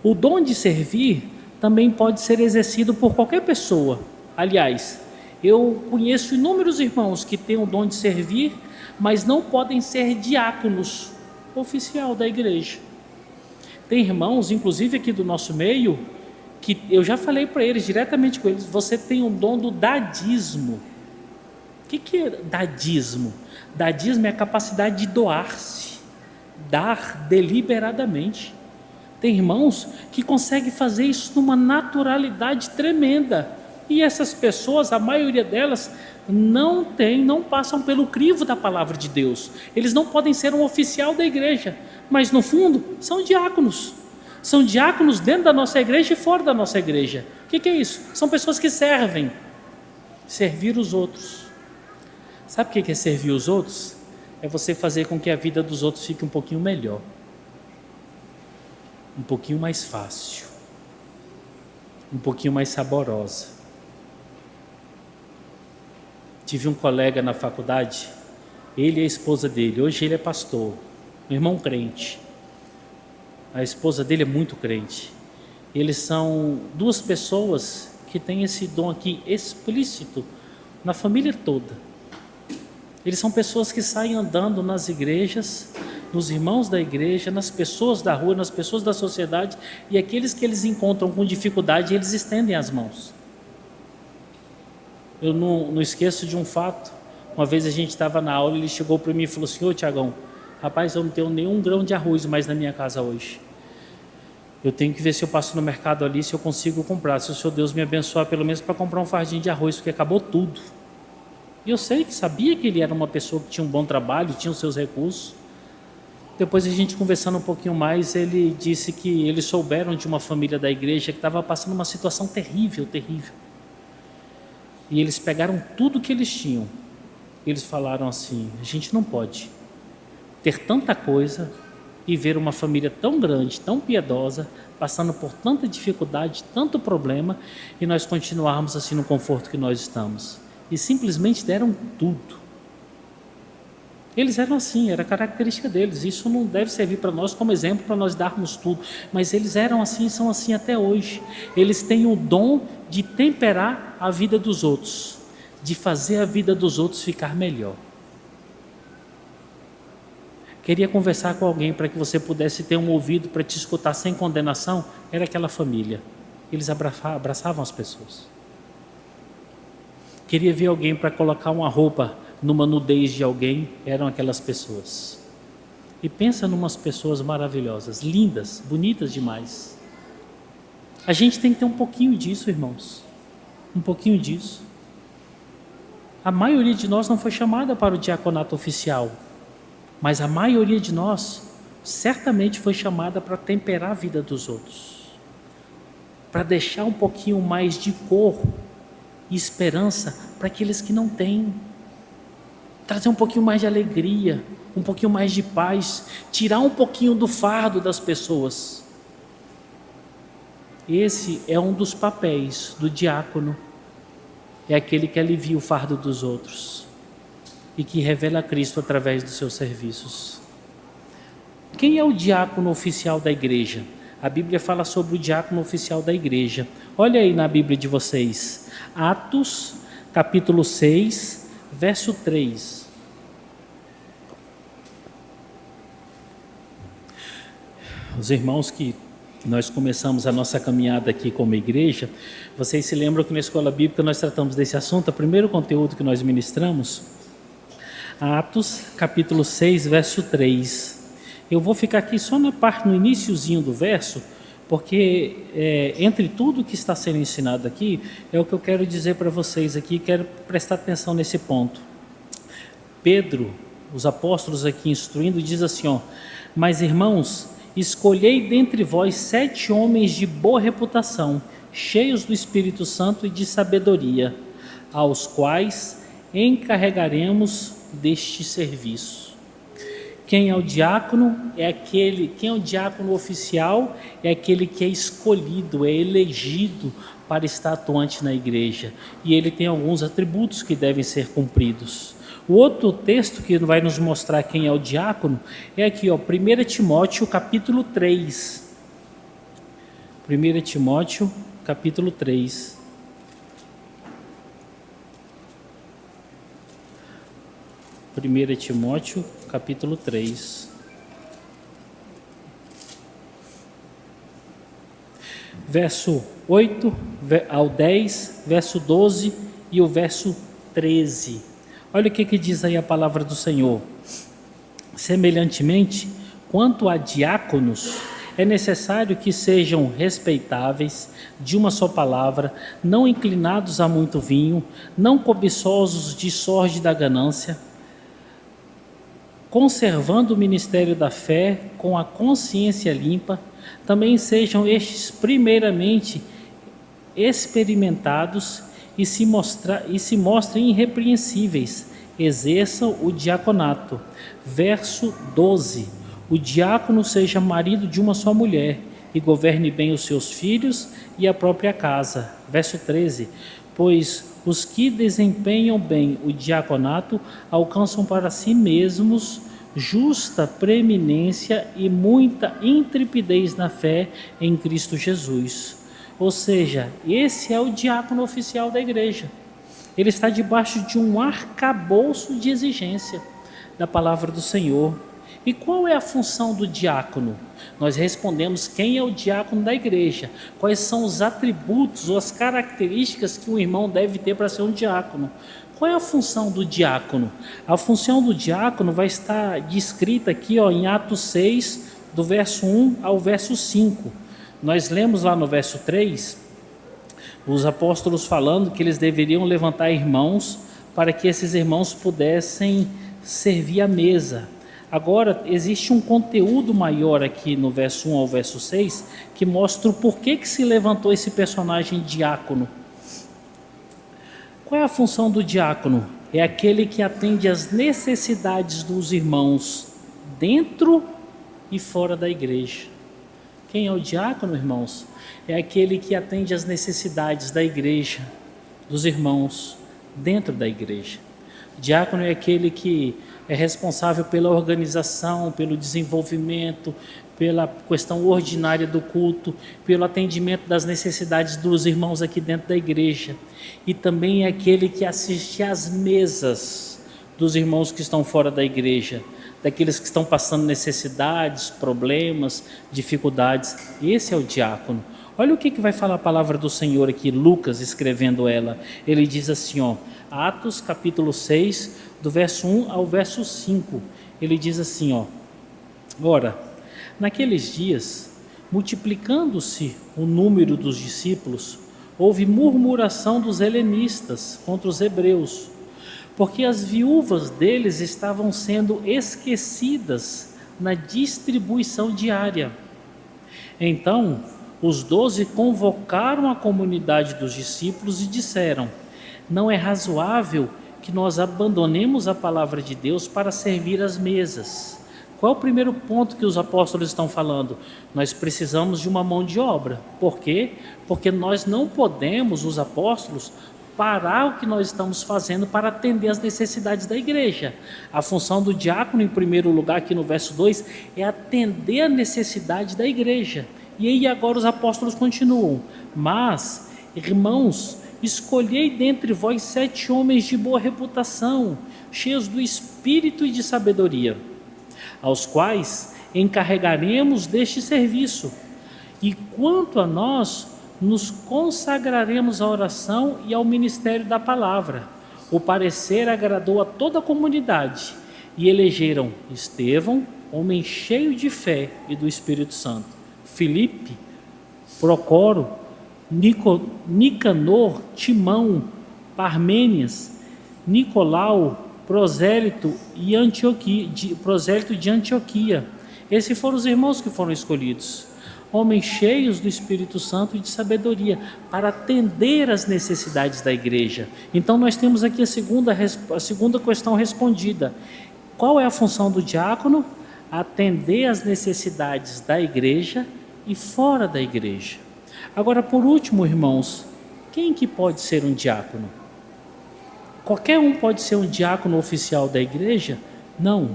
O dom de servir também pode ser exercido por qualquer pessoa. Aliás, eu conheço inúmeros irmãos que têm o dom de servir, mas não podem ser diáconos oficial da igreja. Tem irmãos, inclusive aqui do nosso meio, que eu já falei para eles, diretamente com eles: você tem o dom do dadismo. O que é dadismo? Dadismo é a capacidade de doar-se, dar deliberadamente. Tem irmãos que conseguem fazer isso numa naturalidade tremenda. E essas pessoas, a maioria delas, não passam pelo crivo da palavra de Deus. Eles não podem ser um oficial da igreja, mas no fundo são diáconos. São diáconos dentro da nossa igreja e fora da nossa igreja. O que é isso? São pessoas que servem. Servir os outros. Sabe o que é servir os outros? É você fazer com que a vida dos outros fique um pouquinho melhor. Um pouquinho mais fácil. Um pouquinho mais saborosa. Tive um colega na faculdade, ele e a esposa dele. Hoje ele é pastor, um irmão crente. A esposa dele é muito crente. Eles são duas pessoas que têm esse dom aqui explícito na família toda. Eles são pessoas que saem andando nas igrejas, nos irmãos da igreja, nas pessoas da rua, nas pessoas da sociedade, e aqueles que eles encontram com dificuldade, eles estendem as mãos. Eu não esqueço de um fato. Uma vez a gente estava na aula, ele chegou para mim e falou assim: ô Tiagão, rapaz, eu não tenho nenhum grão de arroz mais na minha casa hoje. Eu tenho que ver se eu passo no mercado ali, se eu consigo comprar. Se o Senhor Deus me abençoar pelo menos para comprar um fardinho de arroz, porque acabou tudo. E eu sabia que ele era uma pessoa que tinha um bom trabalho, tinha os seus recursos. Depois a gente conversando um pouquinho mais, ele disse que eles souberam de uma família da igreja que estava passando uma situação terrível, terrível. E eles pegaram tudo que eles tinham. Eles falaram assim: a gente não pode ter tanta coisa e ver uma família tão grande, tão piedosa, passando por tanta dificuldade, tanto problema, e nós continuarmos assim no conforto que nós estamos. E simplesmente deram tudo. Eles eram assim, era a característica deles. Isso não deve servir para nós como exemplo para nós darmos tudo, mas eles eram assim e são assim até hoje. Eles têm o dom de temperar a vida dos outros, de fazer a vida dos outros ficar melhor. Queria conversar com alguém para que você pudesse ter um ouvido para te escutar sem condenação. Era aquela família. Eles abraçavam as pessoas. Queria ver alguém para colocar uma roupa numa nudez de alguém. Eram aquelas pessoas. E pensa numas pessoas maravilhosas, lindas, bonitas demais. A gente tem que ter um pouquinho disso, irmãos. Um pouquinho disso. A maioria de nós não foi chamada para o diaconato oficial, mas a maioria de nós certamente foi chamada para temperar a vida dos outros, para deixar um pouquinho mais de cor e esperança para aqueles que não têm, trazer um pouquinho mais de alegria, um pouquinho mais de paz, tirar um pouquinho do fardo das pessoas. Esse é um dos papéis do diácono, é aquele que alivia o fardo dos outros e que revela Cristo através dos seus serviços. Quem é o diácono oficial da igreja? A Bíblia fala sobre o diácono oficial da igreja. Olha aí na Bíblia de vocês, Atos, capítulo 6, verso 3. Os irmãos que nós começamos a nossa caminhada aqui como igreja, vocês se lembram que na escola bíblica nós tratamos desse assunto, o primeiro conteúdo que nós ministramos? Atos, capítulo 6, verso 3. Eu vou ficar aqui só na parte, no iniciozinho do verso, porque entre tudo que está sendo ensinado aqui, é o que eu quero dizer para vocês aqui, quero prestar atenção nesse ponto. Pedro, os apóstolos aqui instruindo, diz assim, ó: mas irmãos, escolhei dentre vós 7 homens de boa reputação, cheios do Espírito Santo e de sabedoria, aos quais encarregaremos deste serviço. Quem é o diácono? Quem é o diácono oficial? É aquele que é escolhido, é elegido para estar atuante na igreja. E ele tem alguns atributos que devem ser cumpridos. O outro texto que vai nos mostrar quem é o diácono é aqui, ó, 1 Timóteo capítulo 3. 1 Timóteo capítulo 3. 1 Timóteo capítulo 3. Verso 8 ao 10, verso 12 e o verso 13. Olha o que diz aí a palavra do Senhor. Semelhantemente, quanto a diáconos, é necessário que sejam respeitáveis, de uma só palavra, não inclinados a muito vinho, não cobiçosos de sorte da ganância, conservando o ministério da fé com a consciência limpa. Também sejam estes primeiramente experimentados e se mostrem irrepreensíveis, exerçam o diaconato. Verso 12: o diácono seja marido de uma só mulher e governe bem os seus filhos e a própria casa. Verso 13: pois os que desempenham bem o diaconato alcançam para si mesmos justa preeminência e muita intrepidez na fé em Cristo Jesus. Ou seja, esse é o diácono oficial da igreja. Ele está debaixo de um arcabouço de exigência da palavra do Senhor. E qual é a função do diácono? Nós respondemos quem é o diácono da igreja, quais são os atributos ou as características que um irmão deve ter para ser um diácono. Qual é a função do diácono? A função do diácono vai estar descrita aqui, ó, em Atos 6, do verso 1 ao verso 5. Nós lemos lá no verso 3, os apóstolos falando que eles deveriam levantar irmãos para que esses irmãos pudessem servir à mesa. Agora, existe um conteúdo maior aqui no verso 1 ao verso 6, que mostra o porquê que se levantou esse personagem diácono. Qual é a função do diácono? É aquele que atende às necessidades dos irmãos dentro e fora da igreja. Quem é o diácono, irmãos? É aquele que atende às necessidades da igreja, dos irmãos dentro da igreja. O diácono é aquele que é responsável pela organização, pelo desenvolvimento, pela questão ordinária do culto, pelo atendimento das necessidades dos irmãos aqui dentro da igreja. E também é aquele que assiste às mesas dos irmãos que estão fora da igreja, daqueles que estão passando necessidades, problemas, dificuldades. Esse é o diácono. Olha o que vai falar a palavra do Senhor aqui, Lucas escrevendo ela. Ele diz assim, ó, Atos capítulo 6, do verso 1 ao verso 5. Ele diz assim, ó: ora, naqueles dias, multiplicando-se o número dos discípulos, houve murmuração dos helenistas contra os hebreus, porque as viúvas deles estavam sendo esquecidas na distribuição diária. Então, os 12 convocaram a comunidade dos discípulos e disseram: não é razoável que nós abandonemos a palavra de Deus para servir às mesas. Qual é o primeiro ponto que os apóstolos estão falando? Nós precisamos de uma mão de obra. Por quê? Porque nós não podemos, os apóstolos, parar o que nós estamos fazendo para atender às necessidades da igreja. A função do diácono, em primeiro lugar, aqui no verso 2, é atender a necessidade da igreja. E aí agora os apóstolos continuam: mas, irmãos, escolhei dentre vós 7 homens de boa reputação, cheios do espírito e de sabedoria, aos quais encarregaremos deste serviço. E quanto a nós, nos consagraremos à oração e ao ministério da palavra. O parecer agradou a toda a comunidade, e elegeram Estevão, homem cheio de fé e do Espírito Santo, Filipe, Procoro, Nicanor, Timão, Parmênias, Nicolau, prosélito de Antioquia. Esses foram os irmãos que foram escolhidos, homens cheios do Espírito Santo e de sabedoria, para atender às necessidades da igreja. Então nós temos aqui a segunda questão respondida. Qual é a função do diácono? Atender às necessidades da igreja e fora da igreja. Agora, por último, irmãos, quem que pode ser um diácono? Qualquer um pode ser um diácono oficial da igreja? Não.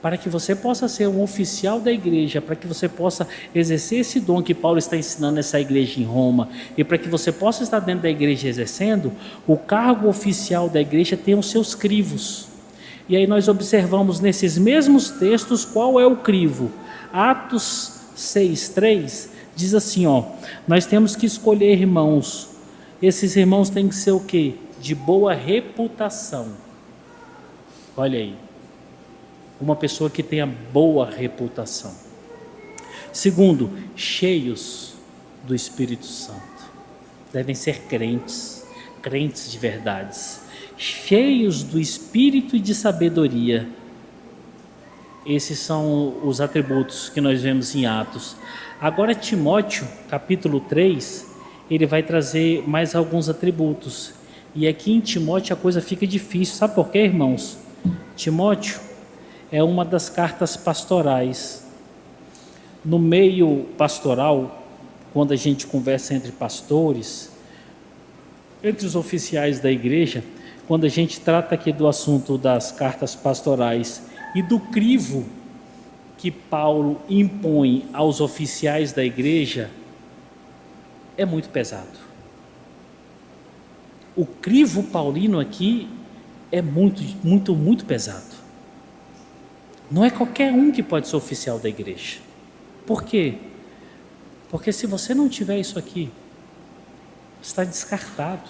Para que você possa ser um oficial da igreja, para que você possa exercer esse dom que Paulo está ensinando nessa igreja em Roma, e para que você possa estar dentro da igreja exercendo, o cargo oficial da igreja tem os seus crivos. E aí nós observamos nesses mesmos textos qual é o crivo. Atos 6:3 diz assim, nós temos que escolher irmãos. Esses irmãos têm que ser o quê? De boa reputação. Olha aí, uma pessoa que tenha boa reputação. Segundo, cheios do Espírito Santo. Devem ser crentes de verdades, cheios do Espírito e de sabedoria. Esses são os atributos que nós vemos em Atos. Agora Timóteo, capítulo 3, ele vai trazer mais alguns atributos. E aqui em Timóteo a coisa fica difícil. Sabe por quê, irmãos? Timóteo é uma das cartas pastorais. No meio pastoral, quando a gente conversa entre pastores, entre os oficiais da igreja, quando a gente trata aqui do assunto das cartas pastorais e do crivo que Paulo impõe aos oficiais da igreja, é muito pesado. O crivo paulino aqui é muito pesado. Não é qualquer um que pode ser oficial da igreja. Por quê? Porque se você não tiver isso aqui, está descartado.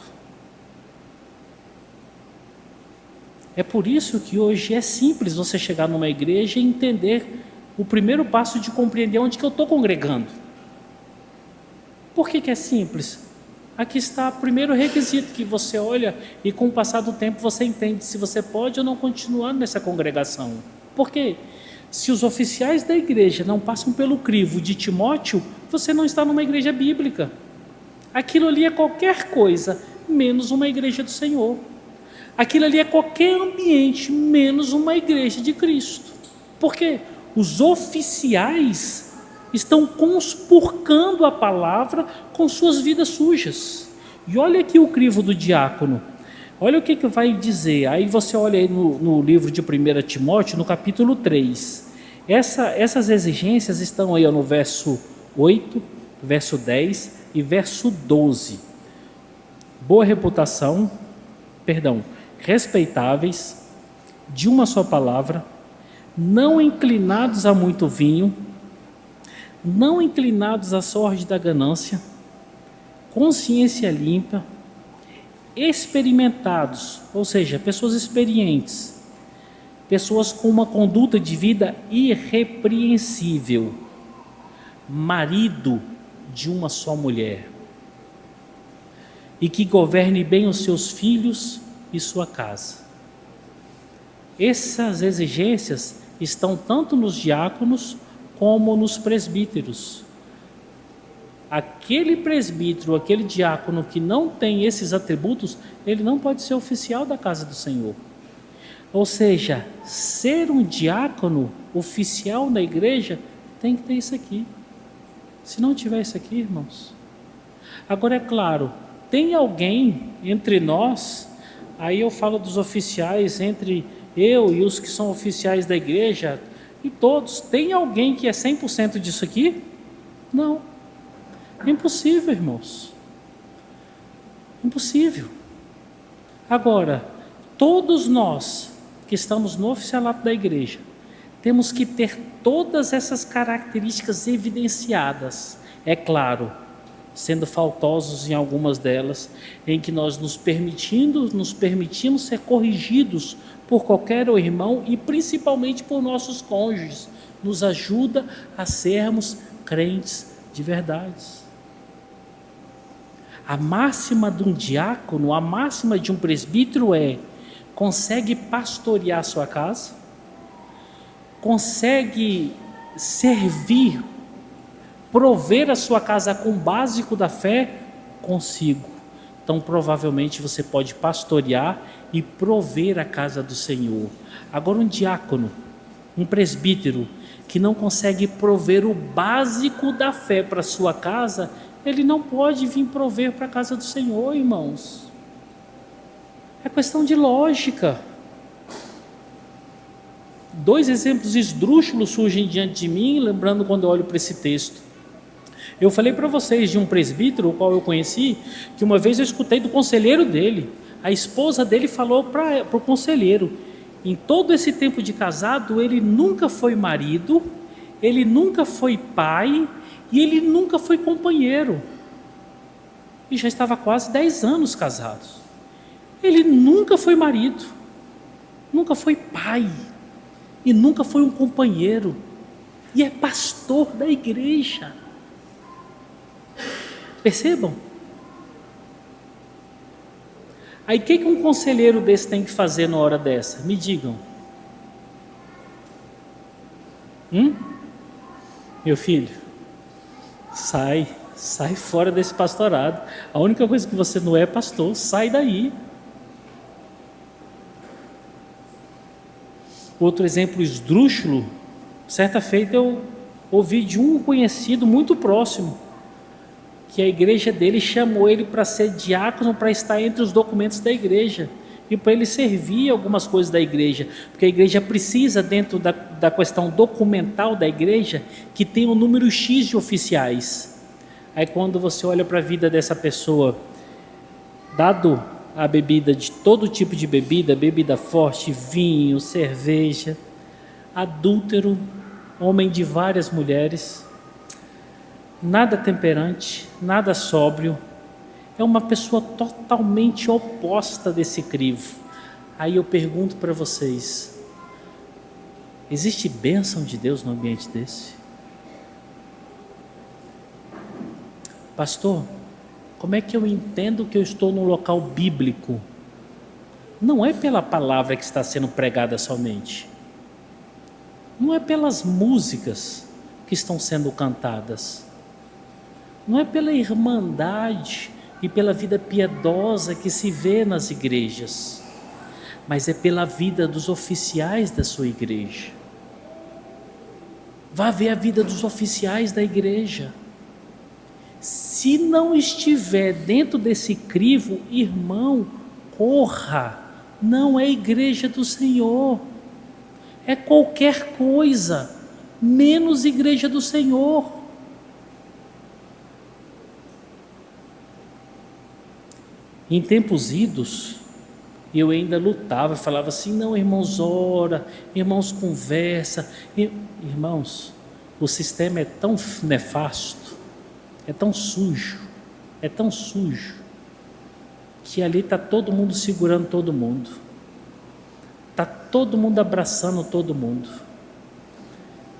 É por isso que hoje é simples você chegar numa igreja e entender o primeiro passo de compreender onde que eu estou congregando. Por que é simples? Aqui está o primeiro requisito que você olha e com o passar do tempo você entende se você pode ou não continuar nessa congregação. Por quê? Se os oficiais da igreja não passam pelo crivo de Timóteo, você não está numa igreja bíblica. Aquilo ali é qualquer coisa, menos uma igreja do Senhor. Aquilo ali é qualquer ambiente, menos uma igreja de Cristo. Por quê? Os oficiais estão conspurcando a palavra com suas vidas sujas. E olha aqui o crivo do diácono. Olha o que vai dizer. Aí você olha aí no livro de 1 Timóteo, no capítulo 3. Essas exigências estão aí no verso 8, verso 10 e verso 12. Boa reputação, respeitáveis, de uma só palavra, não inclinados a muito vinho, não inclinados à sorte da ganância, consciência limpa, experimentados, ou seja, pessoas experientes, pessoas com uma conduta de vida irrepreensível, marido de uma só mulher, e que governe bem os seus filhos e sua casa. Essas exigências estão tanto nos diáconos como nos presbíteros. Aquele presbítero, aquele diácono que não tem esses atributos, ele não pode ser oficial da casa do Senhor. Ou seja, ser um diácono oficial na igreja tem que ter isso aqui. Se não tiver isso aqui, irmãos. Agora é claro, tem alguém entre nós, aí eu falo dos oficiais, entre eu e os que são oficiais da igreja, e todos, tem alguém que é 100% disso aqui? Não. É impossível, irmãos. Impossível. Agora, todos nós que estamos no oficialato da igreja, temos que ter todas essas características evidenciadas. É claro, sendo faltosos em algumas delas, em que nós nos permitimos ser corrigidos por qualquer irmão e principalmente por nossos cônjuges, nos ajuda a sermos crentes de verdade. A máxima de um diácono, a máxima de um presbítero é: consegue pastorear a sua casa? Consegue servir, prover a sua casa com o básico da fé? Consigo. Então provavelmente você pode pastorear e prover a casa do Senhor. Agora um diácono, um presbítero que não consegue prover o básico da fé para a sua casa, ele não pode vir prover para a casa do Senhor, irmãos. É questão de lógica. 2 exemplos esdrúxulos surgem diante de mim, lembrando quando eu olho para esse texto. Eu falei para vocês de um presbítero, o qual eu conheci, que uma vez eu escutei do conselheiro dele. A esposa dele falou para o conselheiro: em todo esse tempo de casado, ele nunca foi marido, ele nunca foi pai e ele nunca foi companheiro. E já estava quase 10 anos casados. Ele nunca foi marido, nunca foi pai e nunca foi um companheiro. E é pastor da igreja. Percebam? Aí o que um conselheiro desse tem que fazer na hora dessa? Me digam. Meu filho, sai fora desse pastorado. A única coisa que você não é pastor, sai daí. Outro exemplo esdrúxulo, certa feita eu ouvi de um conhecido muito próximo, que a igreja dele chamou ele para ser diácono, para estar entre os documentos da igreja e para ele servir algumas coisas da igreja, porque a igreja precisa, dentro da questão documental da igreja, que tenha um número X de oficiais. Aí quando você olha para a vida dessa pessoa, dado a bebida, de todo tipo de bebida, bebida forte, vinho, cerveja, adúltero, homem de várias mulheres, nada temperante, nada sóbrio, é uma pessoa totalmente oposta desse crivo. Aí eu pergunto para vocês: existe bênção de Deus no ambiente desse? Pastor, como é que eu entendo que eu estou num local bíblico? Não é pela palavra que está sendo pregada somente, não é pelas músicas que estão sendo cantadas, não é pela irmandade e pela vida piedosa que se vê nas igrejas, mas é pela vida dos oficiais da sua igreja. Vá ver a vida dos oficiais da igreja. Se não estiver dentro desse crivo, irmão, corra, não é igreja do Senhor, é qualquer coisa, menos igreja do Senhor. Em tempos idos, eu ainda lutava, falava assim: não, irmãos, ora, irmãos, conversa. Irmãos, o sistema é tão nefasto, é tão sujo, que ali está todo mundo segurando todo mundo, está todo mundo abraçando todo mundo,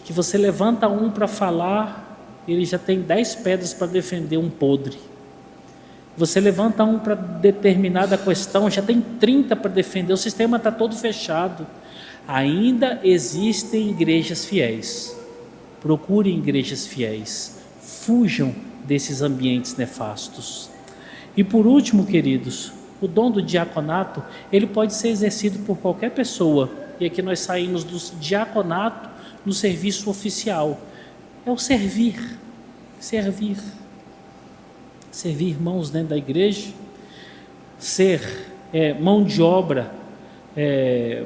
que você levanta um para falar, ele já tem 10 pedras para defender um podre. Você levanta um para determinada questão, já tem 30 para defender, o sistema está todo fechado. Ainda existem igrejas fiéis. Procurem igrejas fiéis. Fujam desses ambientes nefastos. E por último, queridos, o dom do diaconato, ele pode ser exercido por qualquer pessoa. E aqui nós saímos do diaconato no serviço oficial. É o servir. Servir irmãos dentro da igreja, ser mão de obra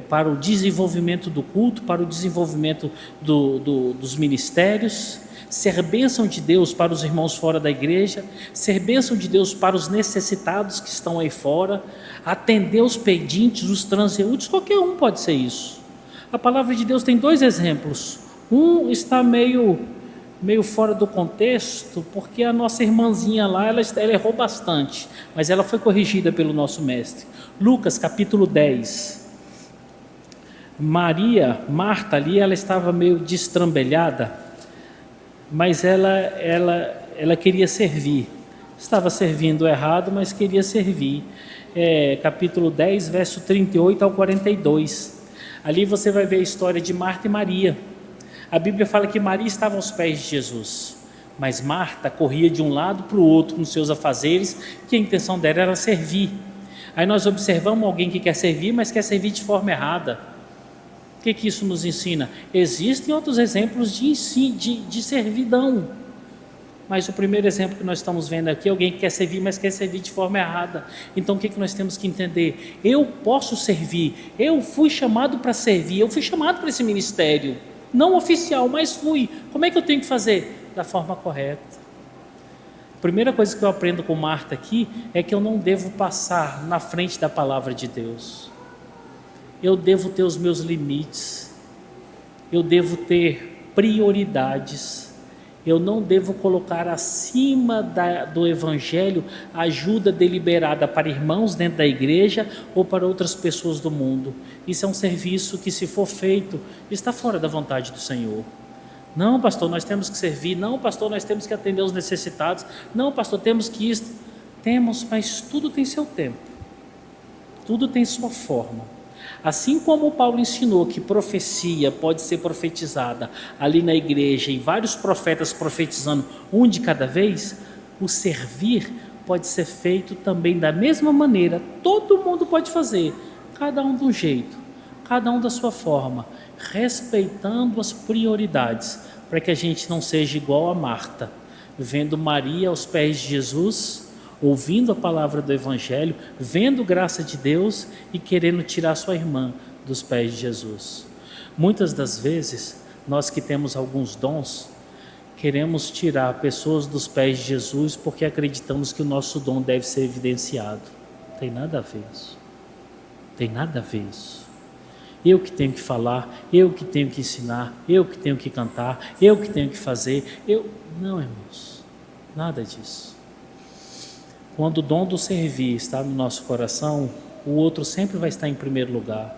para o desenvolvimento do culto, para o desenvolvimento dos ministérios, ser bênção de Deus para os irmãos fora da igreja, ser bênção de Deus para os necessitados que estão aí fora, atender os pedintes, os transeuntes, qualquer um pode ser isso. A palavra de Deus tem 2 exemplos, um está meio fora do contexto, porque a nossa irmãzinha lá, ela errou bastante, mas ela foi corrigida pelo nosso mestre. Lucas capítulo 10, Marta ali, ela estava meio destrambelhada, mas ela queria servir. estava servindo errado, mas queria servir. Capítulo 10, verso 38 ao 42. Ali você vai ver a história de Marta e Maria. A Bíblia fala que Maria estava aos pés de Jesus, mas Marta corria de um lado para o outro nos seus afazeres, que a intenção dela era servir. Aí nós observamos alguém que quer servir, mas quer servir de forma errada. O que isso nos ensina? Existem outros exemplos de servidão, mas o primeiro exemplo que nós estamos vendo aqui é alguém que quer servir, mas quer servir de forma errada. Então o que nós temos que entender? Eu posso servir, eu fui chamado para servir, eu fui chamado para esse ministério, não oficial, mas fui. Como é que eu tenho que fazer? Da forma correta. A primeira coisa que eu aprendo com Marta aqui é que eu não devo passar na frente da palavra de Deus. Eu devo ter os meus limites, eu devo ter prioridades, eu não devo colocar acima do evangelho ajuda deliberada para irmãos dentro da igreja ou para outras pessoas do mundo. Isso é um serviço que, se for feito, está fora da vontade do Senhor. Não, pastor, nós temos que servir. Não, pastor, nós temos que atender os necessitados. Não, pastor, temos que isso. Temos, mas tudo tem seu tempo. Tudo tem sua forma. Assim como Paulo ensinou que profecia pode ser profetizada ali na igreja e vários profetas profetizando um de cada vez, o servir pode ser feito também da mesma maneira. Todo mundo pode fazer, cada um de um jeito, cada um da sua forma, respeitando as prioridades, para que a gente não seja igual a Marta, vendo Maria aos pés de Jesus, ouvindo a palavra do evangelho, vendo graça de Deus e querendo tirar sua irmã dos pés de Jesus. Muitas das vezes, nós que temos alguns dons, queremos tirar pessoas dos pés de Jesus porque acreditamos que o nosso dom deve ser evidenciado. Tem nada a ver isso. Tem nada a ver isso. Eu que tenho que falar, eu que tenho que ensinar, eu que tenho que cantar, eu que tenho que fazer. Não, irmãos, nada disso. Quando o dom do servir está no nosso coração, o outro sempre vai estar em primeiro lugar,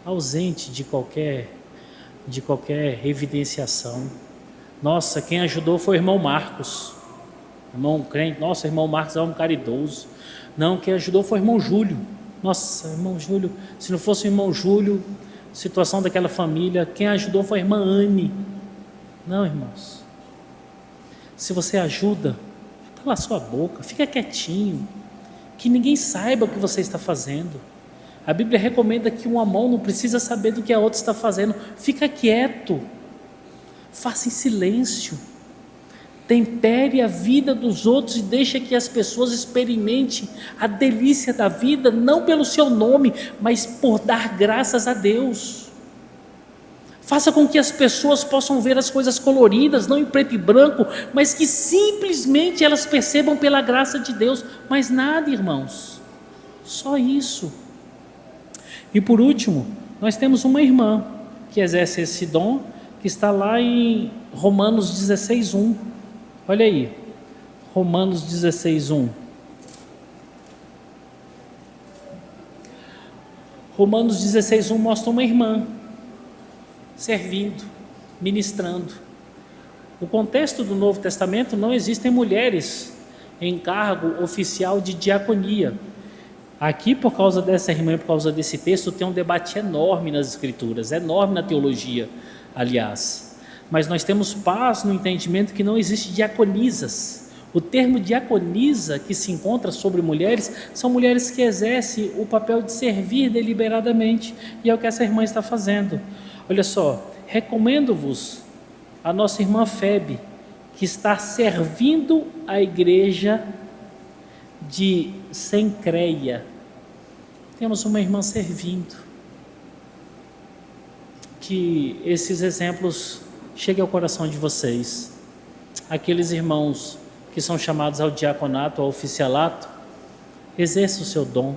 ausente de qualquer evidenciação. Nossa, quem ajudou foi o irmão Marcos, irmão crente. Nossa, irmão Marcos é um caridoso. Não, quem ajudou foi o irmão Júlio. Nossa, irmão Júlio, se não fosse o irmão Júlio, situação daquela família, quem ajudou foi a irmã Anne. Não, irmãos, se você ajuda, cala sua boca, fica quietinho, que ninguém saiba o que você está fazendo. A Bíblia recomenda que uma mão não precisa saber do que a outra está fazendo. Fica quieto, faça em silêncio, tempere a vida dos outros e deixe que as pessoas experimentem a delícia da vida, não pelo seu nome, mas por dar graças a Deus. Faça com que as pessoas possam ver as coisas coloridas, não em preto e branco, mas que simplesmente elas percebam pela graça de Deus. Mais nada, irmãos, só isso. E por último, nós temos uma irmã que exerce esse dom, que está lá em Romanos 16:1. Olha aí, Romanos 16:1. Romanos 16:1 mostra uma irmã servindo, ministrando. O contexto do Novo Testamento não existem mulheres em cargo oficial de diaconia. Aqui, por causa dessa irmã, por causa desse texto, tem um debate enorme nas Escrituras, enorme na teologia, aliás. Mas nós temos paz no entendimento que não existe diaconisas. O termo diaconisa que se encontra sobre mulheres são mulheres que exercem o papel de servir deliberadamente, e é o que essa irmã está fazendo. Olha só, recomendo-vos a nossa irmã Febe, que está servindo a igreja de Sencreia. Temos uma irmã servindo. Que esses exemplos cheguem ao coração de vocês. Aqueles irmãos que são chamados ao diaconato, ao oficialato, exerçam o seu dom.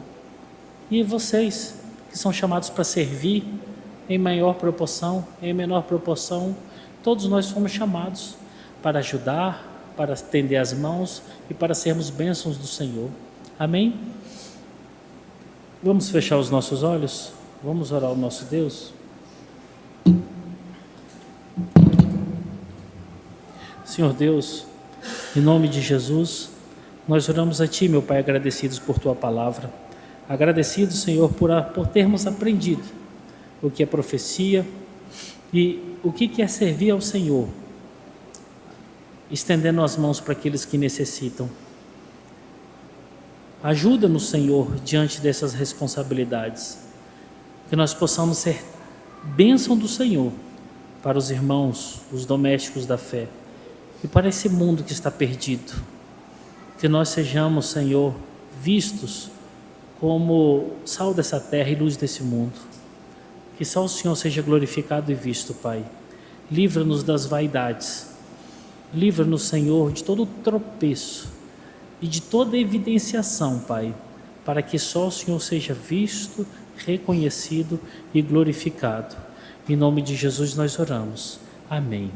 E vocês que são chamados para servir, em maior proporção, em menor proporção, todos nós fomos chamados para ajudar, para estender as mãos e para sermos bênçãos do Senhor. Amém? Vamos fechar os nossos olhos? Vamos orar ao nosso Deus? Senhor Deus, em nome de Jesus, Nós oramos a Ti, meu Pai, agradecidos por Tua palavra, agradecidos, Senhor, por termos aprendido o que é profecia e o que é servir ao Senhor, estendendo as mãos para aqueles que necessitam. Ajuda-nos, Senhor, diante dessas responsabilidades, que nós possamos ser bênção do Senhor para os irmãos, os domésticos da fé e para esse mundo que está perdido. Que nós sejamos, Senhor, vistos como sal dessa terra e luz desse mundo. Que só o Senhor seja glorificado e visto, Pai. Livra-nos das vaidades. Livra-nos, Senhor, de todo tropeço e de toda evidenciação, Pai, para que só o Senhor seja visto, reconhecido e glorificado. Em nome de Jesus nós oramos. Amém.